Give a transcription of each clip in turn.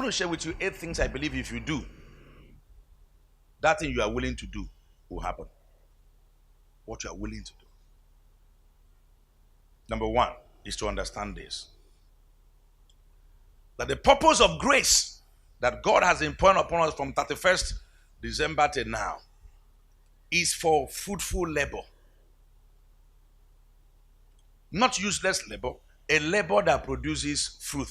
to share with you 8 things I believe if you do, that thing you are willing to do will happen. What you are willing to do. Number 1 is to understand this. That the purpose of grace that God has imparted upon us from 31st December till now is for fruitful labor. Not useless labor, a labor that produces fruit.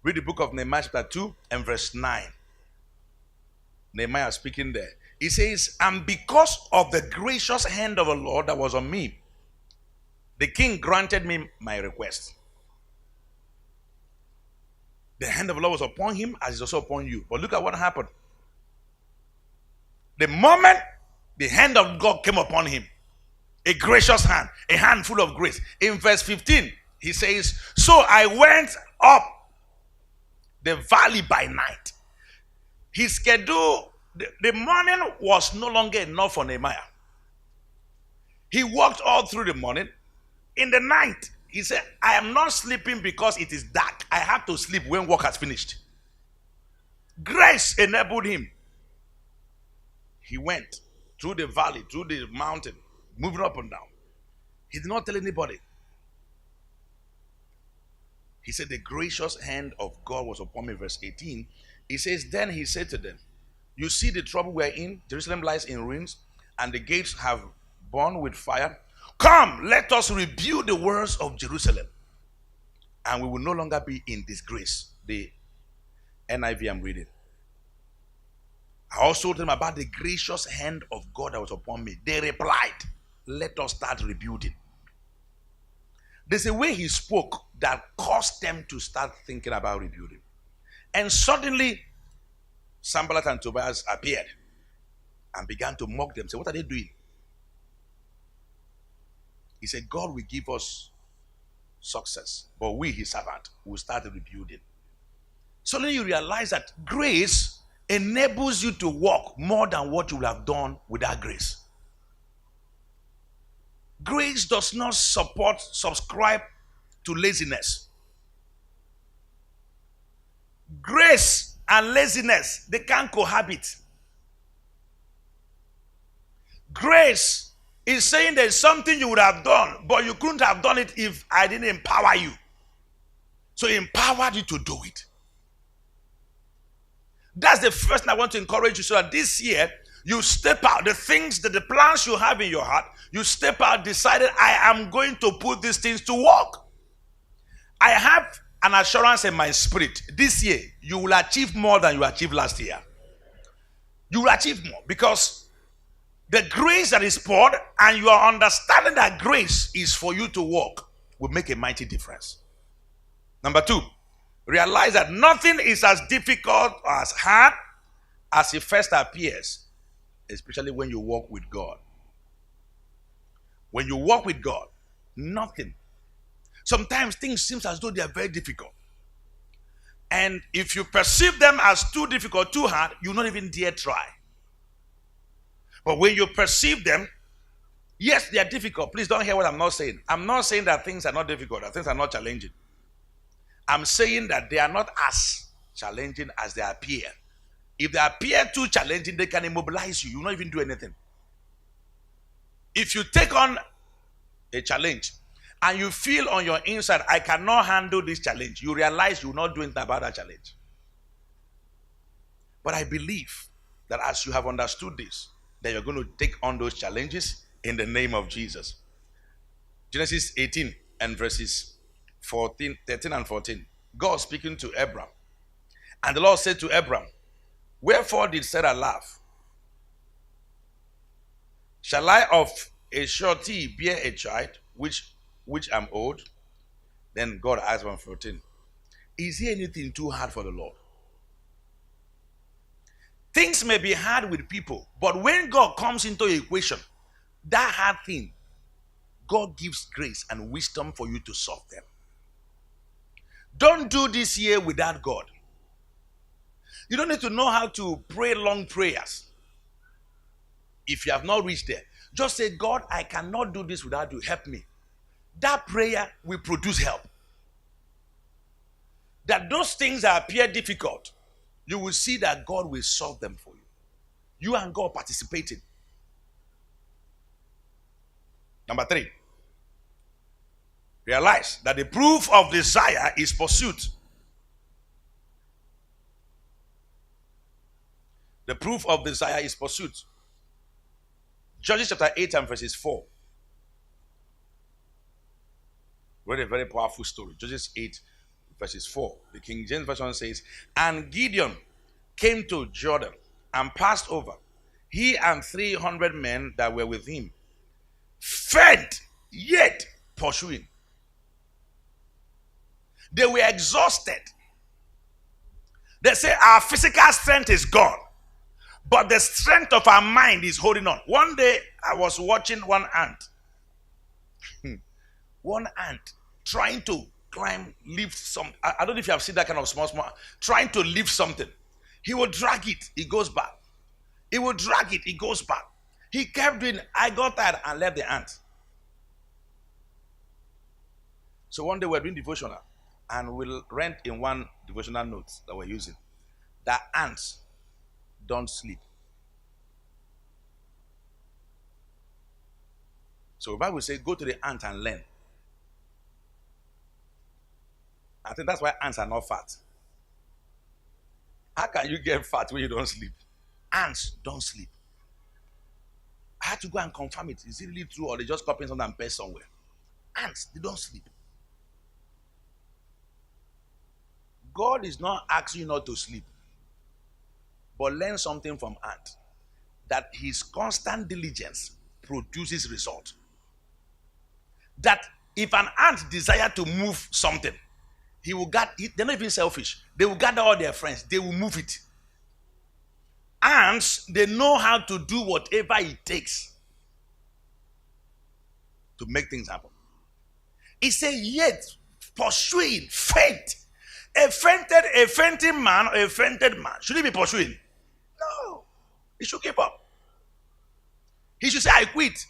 Read the book of Nehemiah chapter 2 and verse 9. Nehemiah speaking there. He says, and because of the gracious hand of the Lord that was on me, the king granted me my request. The hand of the Lord was upon him as it's also upon you. But look at what happened. The moment the hand of God came upon him, a gracious hand, a hand full of grace. In verse 15, he says, so I went up the valley by night. His schedule, the morning was no longer enough for Nehemiah. He walked all through the morning. In the night, he said, I am not sleeping because it is dark. I have to sleep when work has finished. Grace enabled him. He went through the valley, through the mountain, moving up and down. He did not tell anybody. He said, the gracious hand of God was upon me. Verse 18. He says, then he said to them, you see the trouble we're in? Jerusalem lies in ruins, and the gates have burned with fire. Come, let us rebuild the walls of Jerusalem, and we will no longer be in disgrace. The NIV I'm reading. I also told them about the gracious hand of God that was upon me. They replied, let us start rebuilding. There's a way he spoke that caused them to start thinking about rebuilding. And suddenly, Sanballat and Tobias appeared and began to mock them. Say, what are they doing? He said, God will give us success, but we, his servant, will start rebuilding. Suddenly you realize that grace enables you to walk more than what you would have done without grace. Grace does not subscribe to laziness. Grace and laziness, they can't cohabit. Grace is saying there's something you would have done, but you couldn't have done it if I didn't empower you. So he empowered you to do it. That's the first thing I want to encourage you, so that this year you step out. The things, the plans you have in your heart, you step out, decided, I am going to put these things to work. I have an assurance in my spirit. This year, you will achieve more than you achieved last year. You will achieve more because the grace that is poured and you are understanding that grace is for you to walk will make a mighty difference. Number 2, realize that nothing is as difficult or as hard as it first appears, especially when you walk with God. When you walk with God, nothing. Sometimes things seem as though they are very difficult. And if you perceive them as too difficult, too hard, you not even dare try. But when you perceive them, yes, they are difficult. Please don't hear what I'm not saying. I'm not saying that things are not difficult, that things are not challenging. I'm saying that they are not as challenging as they appear. If they appear too challenging, they can immobilize you. You will not even do anything. If you take on a challenge and you feel on your inside, I cannot handle this challenge, you realize you will not do anything about that challenge. But I believe that as you have understood this, that you're going to take on those challenges in the name of Jesus. Genesis 18 and verses 13 and 14. God speaking to Abram. And the Lord said to Abram, wherefore did Sarah laugh? Shall I of a surety bear a child, which am old? Then God asked verse 14, is there anything too hard for the Lord? Things may be hard with people, but when God comes into the equation, that hard thing, God gives grace and wisdom for you to solve them. Don't do this year without God. You don't need to know how to pray long prayers. If you have not reached there, just say, God, I cannot do this without you. Help me. That prayer will produce help. that those things that appear difficult, you will see that God will solve them for you. You and God participating. Number 3, realize that the proof of desire is pursuit. The proof of desire is pursuit. Judges chapter 8 and verses 4. Read a very powerful story. Judges 8 verses 4. The King James Version says, and Gideon came to Jordan and passed over, he and 300 men that were with him, fed yet pursuing. They were exhausted. They say our physical strength is gone, but the strength of our mind is holding on. One day I was watching one ant. One ant trying to climb, lift some. I don't know if you have seen that kind of small, trying to lift something. He will drag it, it goes back. He will drag it, it goes back. He kept doing it. I got tired and left the ant. So one day we're doing devotional, and we'll rent in one devotional notes that we're using that ants don't sleep. So the Bible says, go to the ant and learn. I think that's why ants are not fat. How can you get fat when you don't sleep? Ants don't sleep. I had to go and confirm it. Is it really true, or they just copying something and paste somewhere? Ants, they don't sleep. God is not asking you not to sleep, but learn something from ant, that his constant diligence produces result. That if an ant desire to move something, he will gather. They're not even selfish. They will gather all their friends. They will move it. Ants, they know how to do whatever it takes to make things happen. He said, yet pursuing, faint. A fainting man or a fainted man, should he be pursuing? No. He should give up. He should say, I quit.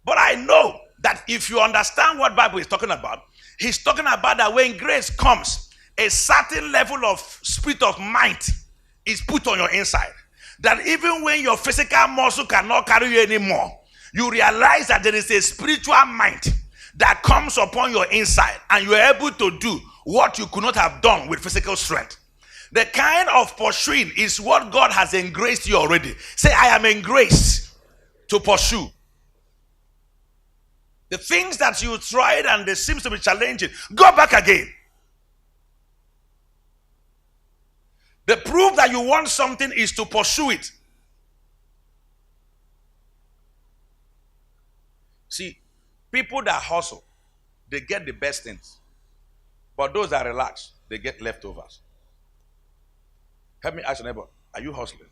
But I know that if you understand what Bible is talking about, he's talking about that when grace comes, a certain level of spirit of might is put on your inside. That even when your physical muscle cannot carry you anymore, you realize that there is a spiritual might that comes upon your inside, and you are able to do what you could not have done with physical strength. The kind of pursuing is what God has engraced you already. Say, I am engraced to pursue. The things that you tried and they seems to be challenging, go back again. The proof that you want something is to pursue it. See, people that hustle, they get the best things. But those that relax, they get leftovers. Help me ask your neighbor, are you hustling?